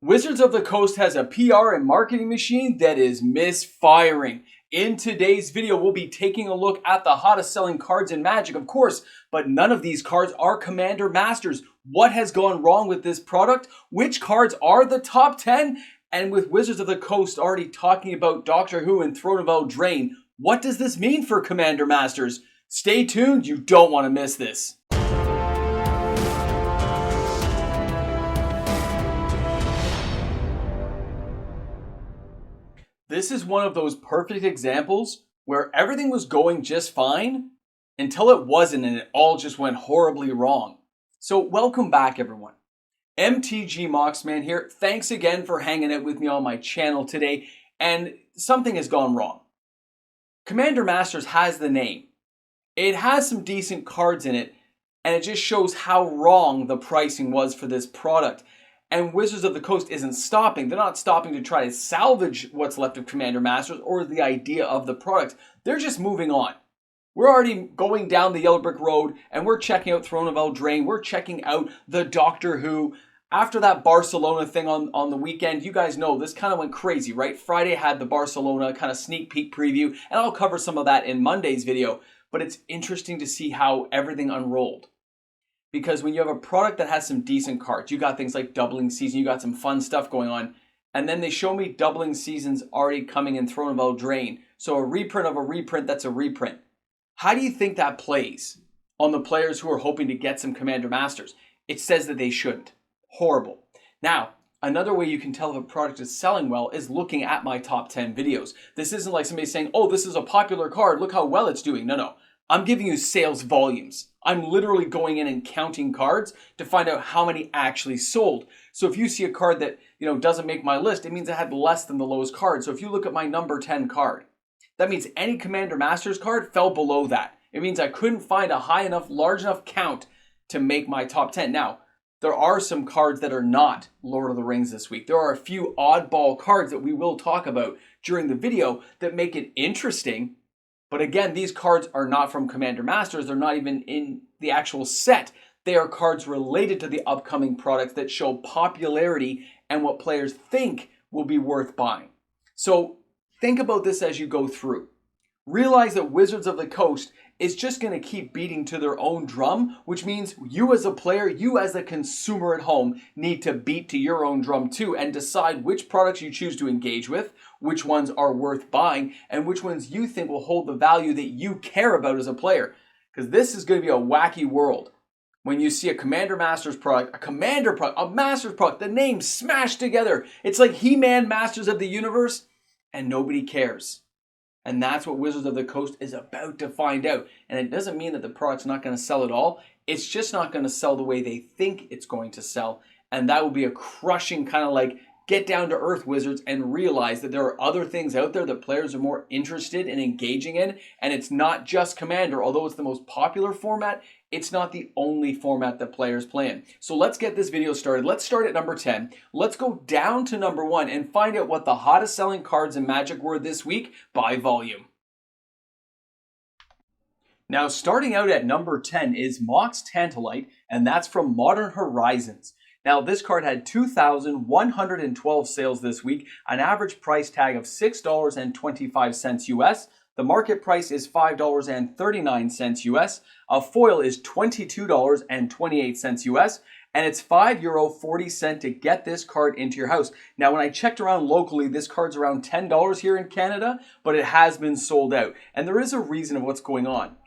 Wizards of the Coast has a PR and marketing machine that is misfiring. In today's video, we'll be taking a look at the hottest selling cards in Magic, of course, but none of these cards are Commander Masters. What has gone wrong with this product? Which cards are the top 10? And with Wizards of the Coast already talking about Doctor Who and Throne of Eldraine, what does this mean for Commander Masters? Stay tuned, you don't want to miss this. This is one of those perfect examples where everything was going just fine until it wasn't and it all just went horribly wrong. So welcome back everyone. MTG Moxman here. Thanks again for hanging out with me on my channel today, and something has gone wrong. Commander Masters has the name. It has some decent cards in it, and it just shows how wrong the pricing was for this product. And Wizards of the Coast isn't stopping. They're not stopping to try to salvage what's left of Commander Masters or the idea of the product. They're just moving on. We're already going down the yellow brick road and we're checking out Throne of Eldraine. We're checking out the Doctor Who. After that Barcelona thing on the weekend, you guys know this kind of went crazy, right? Friday had the Barcelona kind of sneak peek preview, and I'll cover some of that in Monday's video. But it's interesting to see how everything unrolled. Because when you have a product that has some decent cards, you got things like Doubling Season, you got some fun stuff going on, and then they show me Doubling Seasons already coming in Throne of Eldraine. So a reprint of a reprint that's a reprint. How do you think that plays on the players who are hoping to get some Commander Masters? It says that they shouldn't. Horrible. Now, another way you can tell if a product is selling well is looking at my top 10 videos. This isn't like somebody saying, oh, this is a popular card, look how well it's doing. No. I'm giving you sales volumes. I'm literally going in and counting cards to find out how many actually sold. So if you see a card that, doesn't make my list, it means it had less than the lowest card. So if you look at my number 10 card, that means any Commander Masters card fell below that. It means I couldn't find a high enough, large enough count to make my top 10. Now, there are some cards that are not Lord of the Rings this week. There are a few oddball cards that we will talk about during the video that make it interesting. But again, these cards are not from Commander Masters. They're not even in the actual set. They are cards related to the upcoming products that show popularity and what players think will be worth buying. So think about this as you go through. Realize that Wizards of the Coast is just going to keep beating to their own drum, which means you as a player, you as a consumer at home, need to beat to your own drum too and decide which products you choose to engage with, which ones are worth buying, and which ones you think will hold the value that you care about as a player. Because this is going to be a wacky world. When you see a Commander Masters product, a Commander product, a Masters product, the names smashed together. It's like He-Man Masters of the Universe, and nobody cares. And that's what Wizards of the Coast is about to find out. And it doesn't mean that the product's not going to sell at all. It's just not going to sell the way they think it's going to sell. And that will be a crushing kind of like get down to earth, Wizards, and realize that there are other things out there that players are more interested in engaging in. And it's not just Commander. Although it's the most popular format, it's not the only format that players play in. So let's get this video started. Let's start at number 10. Let's go down to number 1 and find out what the hottest selling cards in Magic were this week by volume. Now, starting out at number 10 is Mox Tantalite, and that's from Modern Horizons. Now, this card had 2,112 sales this week, an average price tag of $6.25 US. The market price is $5.39 US. A foil is $22.28 US. And it's €5.40 to get this card into your house. Now, when I checked around locally, this card's around $10 here in Canada, but it has been sold out. And there is a reason of what's going on.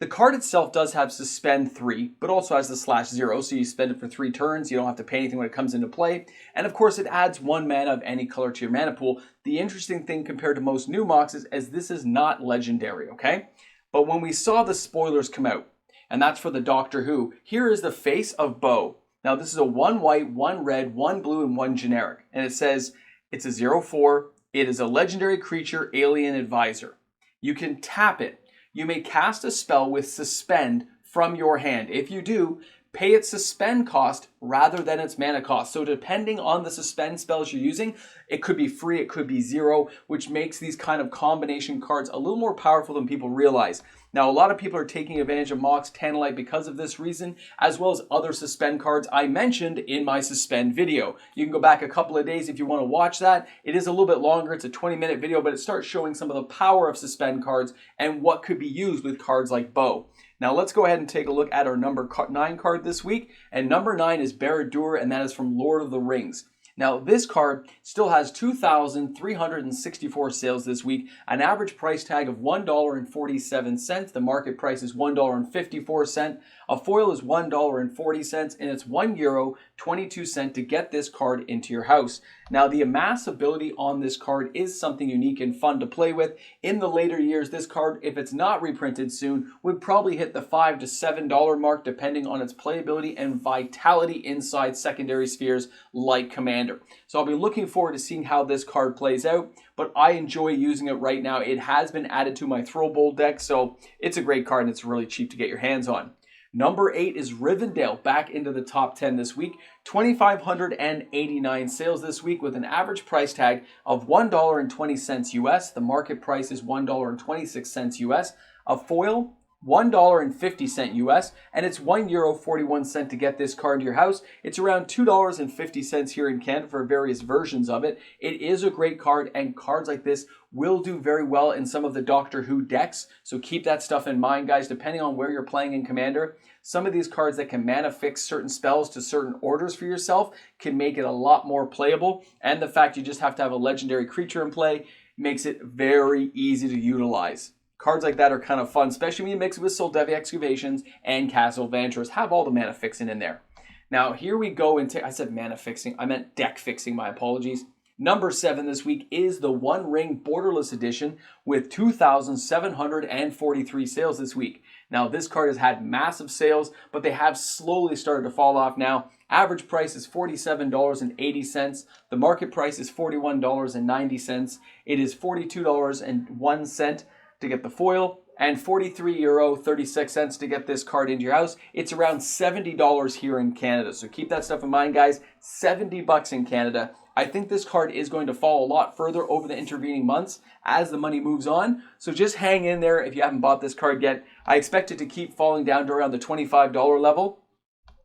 The card itself does have Suspend 3, but also has the /0, so you spend it for 3 turns. You don't have to pay anything when it comes into play. And of course, it adds 1 mana of any color to your mana pool. The interesting thing compared to most new Moxes is this is not legendary, okay? But when we saw the spoilers come out, and that's for the Doctor Who, here is the face of Bo. Now, this is a 1 white, 1 red, 1 blue, and 1 generic. And it says it's a 0/4. It is a legendary creature, alien advisor. You can tap it. You may cast a spell with Suspend from your hand. If you do, pay its suspend cost rather than its mana cost. So depending on the suspend spells you're using, it could be free, it could be zero, which makes these kind of combination cards a little more powerful than people realize. Now, a lot of people are taking advantage of Mox Tantalite because of this reason, as well as other suspend cards I mentioned in my suspend video. You can go back a couple of days if you want to watch that. It is a little bit longer. It's a 20-minute video, but it starts showing some of the power of suspend cards and what could be used with cards like Bow. Now let's go ahead and take a look at our number 9 card this week. And number 9 is Barad-dûr, and that is from Lord of the Rings. Now, this card still has 2,364 sales this week, an average price tag of $1.47. The market price is $1.54. A foil is $1.40, and it's €1.22 to get this card into your house. Now, the amass ability on this card is something unique and fun to play with. In the later years, this card, if it's not reprinted soon, would probably hit the $5 to $7 mark, depending on its playability and vitality inside secondary spheres like Commander. So I'll be looking forward to seeing how this card plays out, but I enjoy using it right now. It has been added to my Throw Bowl deck, so it's a great card and it's really cheap to get your hands on. Number 8 is Rivendell, back into the top 10 this week. 2,589 sales this week with an average price tag of $1.20 US. The market price is $1.26 US. A foil, $1.50 US, and it's €1.41 to get this card to your house. It's around $2.50 here in Canada for various versions of it. It is a great card, and cards like this will do very well in some of the Doctor Who decks, so keep that stuff in mind, guys. Depending on where you're playing in Commander, some of these cards that can mana fix certain spells to certain orders for yourself can make it a lot more playable, and the fact you just have to have a legendary creature in play makes it very easy to utilize. Cards like that are kind of fun, especially when you mix it with Soldevi Excavations and Castle Vantress. Have all the mana fixing in there. Now, here we go into, I said mana fixing, I meant deck fixing, my apologies. Number 7 this week is the One Ring Borderless Edition with 2,743 sales this week. Now, this card has had massive sales, but they have slowly started to fall off now. Average price is $47.80. The market price is $41.90. It is $42.01 to get the foil, and €43.36 to get this card into your house. It's around $70 here in Canada, so keep that stuff in mind, guys. $70 in Canada. I think this card is going to fall a lot further over the intervening months as the money moves on, so just hang in there if you haven't bought this card yet. I expect it to keep falling down to around the $25 level,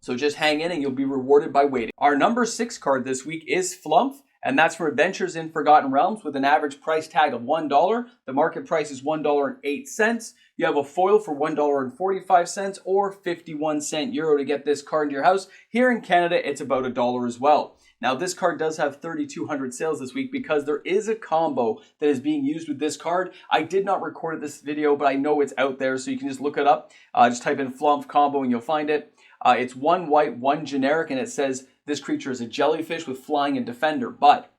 so just hang in and you'll be rewarded by waiting. Our number 6 card this week is Flumph, and that's for Adventures in Forgotten Realms with an average price tag of $1. The market price is $1.08. You have a foil for $1.45 or 51 euro to get this card into your house. Here in Canada, it's about $1 as well. Now, this card does have 3,200 sales this week because there is a combo that is being used with this card. I did not record this video, but I know it's out there, so you can just look it up. Just type in Flumph combo and you'll find it. It's 1 white, 1 generic, and it says this creature is a jellyfish with flying and defender. But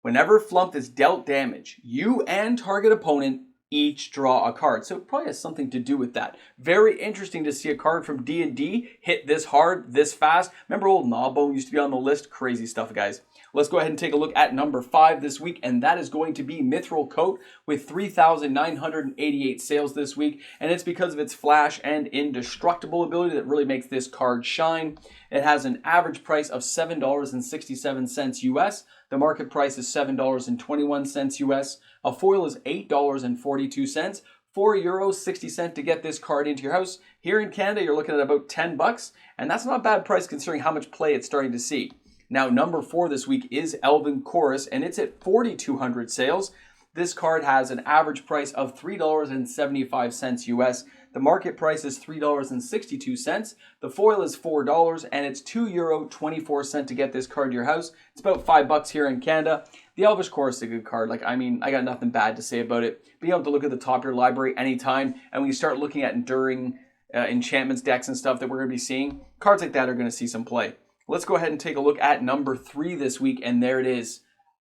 whenever Flumph is dealt damage, you and target opponent each draw a card. So it probably has something to do with that. Very interesting to see a card from D&D hit this hard, this fast. Remember old Gnawbone used to be on the list? Crazy stuff, guys. Let's go ahead and take a look at number 5 this week, and that is going to be Mithril Coat with 3,988 sales this week, and it's because of its flash and indestructible ability that really makes this card shine. It has an average price of $7.67 US. The market price is $7.21 US. A foil is $8.42. €4.60 to get this card into your house. Here in Canada, you're looking at about $10, and that's not a bad price considering how much play it's starting to see. Now, number 4 this week is Elven Chorus, and it's at 4,200 sales. This card has an average price of $3.75 US. The market price is $3.62. The foil is $4, and it's €2.24 to get this card to your house. It's about $5 here in Canada. The Elvish Chorus is a good card. I got nothing bad to say about it. Being able to look at the top of your library anytime, and when you start looking at enduring enchantments decks and stuff that we're going to be seeing, cards like that are going to see some play. Let's go ahead and take a look at number 3 this week, and there it is.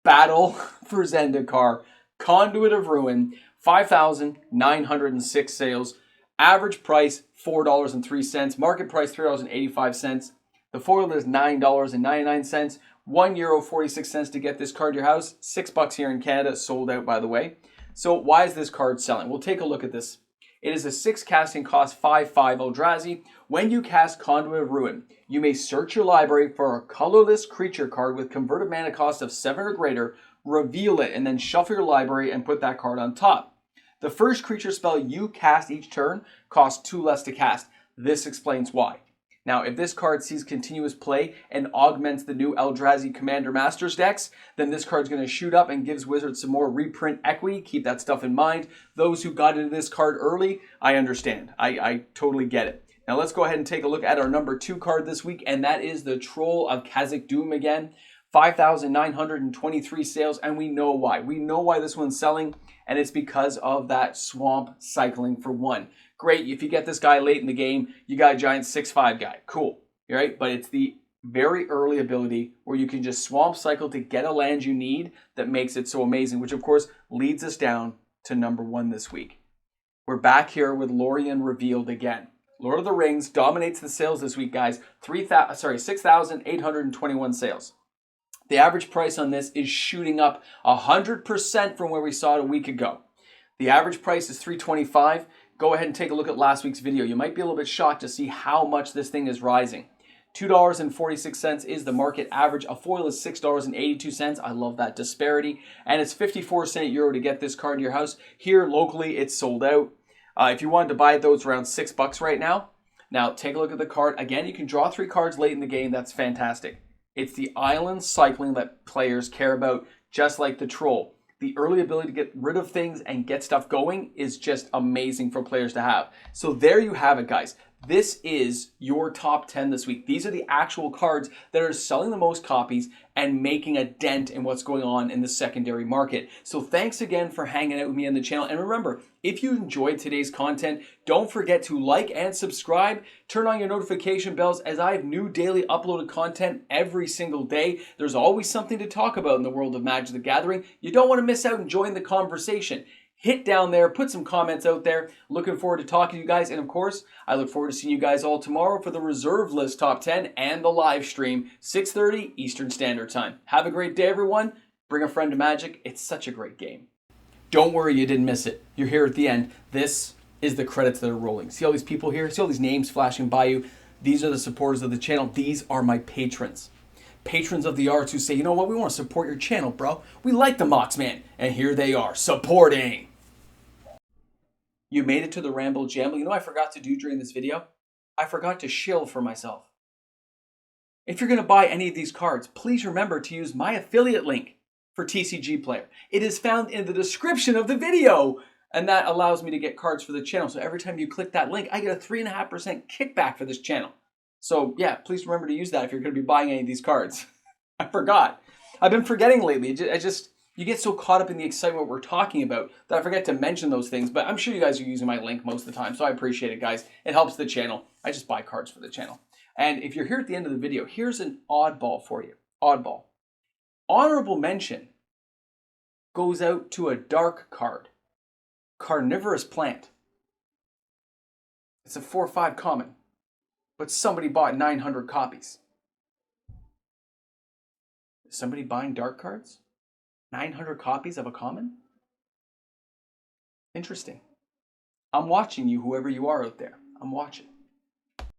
Battle for Zendikar, Conduit of Ruin, 5,906 sales. Average price, $4.03. Market price, $3.85. The foil is $9.99. €1.46 to get this card to your house. $6 here in Canada, sold out, by the way. So why is this card selling? We'll take a look at this. It is a 6 casting cost 5/5 Eldrazi. When you cast Conduit of Ruin, you may search your library for a colorless creature card with converted mana cost of 7 or greater, reveal it, and then shuffle your library and put that card on top. The first creature spell you cast each turn costs 2 less to cast. This explains why. Now, if this card sees continuous play and augments the new Eldrazi Commander Masters decks, then this card's going to shoot up and gives Wizards some more reprint equity. Keep that stuff in mind. Those who got into this card early, I understand. I totally get it. Now, let's go ahead and take a look at our number 2 card this week, and that is the Troll of Khazad-dûm again. 5,923 sales, and we know why. We know why this one's selling, and it's because of that swamp cycling for one. Great, if you get this guy late in the game, you got a giant 6/5 guy. Cool, right? But it's the very early ability where you can just swamp cycle to get a land you need that makes it so amazing, which of course leads us down to number 1 this week. We're back here with Lorien revealed again. Lord of the Rings dominates the sales this week, guys. 6,821 sales. The average price on this is shooting up 100% from where we saw it a week ago. The average price is $325. Go ahead and take a look at last week's video. You might be a little bit shocked to see how much this thing is rising. $2.46 is the market average. A foil is $6.82. I love that disparity. And it's 54 euro to get this card to your house. Here locally, it's sold out. If you wanted to buy it, though, it's around $6 right now. Now, take a look at the card. Again, you can draw 3 cards late in the game. That's fantastic. It's the island cycling that players care about, just like the Troll. The early ability to get rid of things and get stuff going is just amazing for players to have. So there you have it, guys. This is your top 10 this week. These are the actual cards that are selling the most copies and making a dent in what's going on in the secondary market. So thanks again for hanging out with me on the channel. And remember, if you enjoyed today's content, don't forget to like and subscribe. Turn on your notification bells as I have new daily uploaded content every single day. There's always something to talk about in the world of Magic the Gathering. You don't want to miss out and join the conversation. Hit down there, put some comments out there. Looking forward to talking to you guys. And of course, I look forward to seeing you guys all tomorrow for the reserve list top 10 and the live stream, 6:30 Eastern Standard Time. Have a great day, everyone. Bring a friend to Magic. It's such a great game. Don't worry, you didn't miss it. You're here at the end. This is the credits that are rolling. See all these people here? See all these names flashing by you? These are the supporters of the channel. These are my patrons. Patrons of the arts who say, you know what, we want to support your channel, bro. We like the Mox Man. And here they are, supporting. You made it to the Ramble Jamble. You know what I forgot to do during this video? I forgot to shill for myself. If you're going to buy any of these cards, please remember to use my affiliate link for TCG Player. It is found in the description of the video. And that allows me to get cards for the channel. So every time you click that link, I get a 3.5% kickback for this channel. So yeah, please remember to use that if you're going to be buying any of these cards. I forgot. I've been forgetting lately. You get so caught up in the excitement we're talking about that I forget to mention those things. But I'm sure you guys are using my link most of the time. So I appreciate it, guys. It helps the channel. I just buy cards for the channel. And if you're here at the end of the video, here's an oddball for you. Oddball. Honorable mention goes out to a dark card. Carnivorous Plant. It's a 4/5 common. But somebody bought 900 copies. Is somebody buying dark cards? 900 copies of a common? Interesting. I'm watching you, whoever you are out there. I'm watching.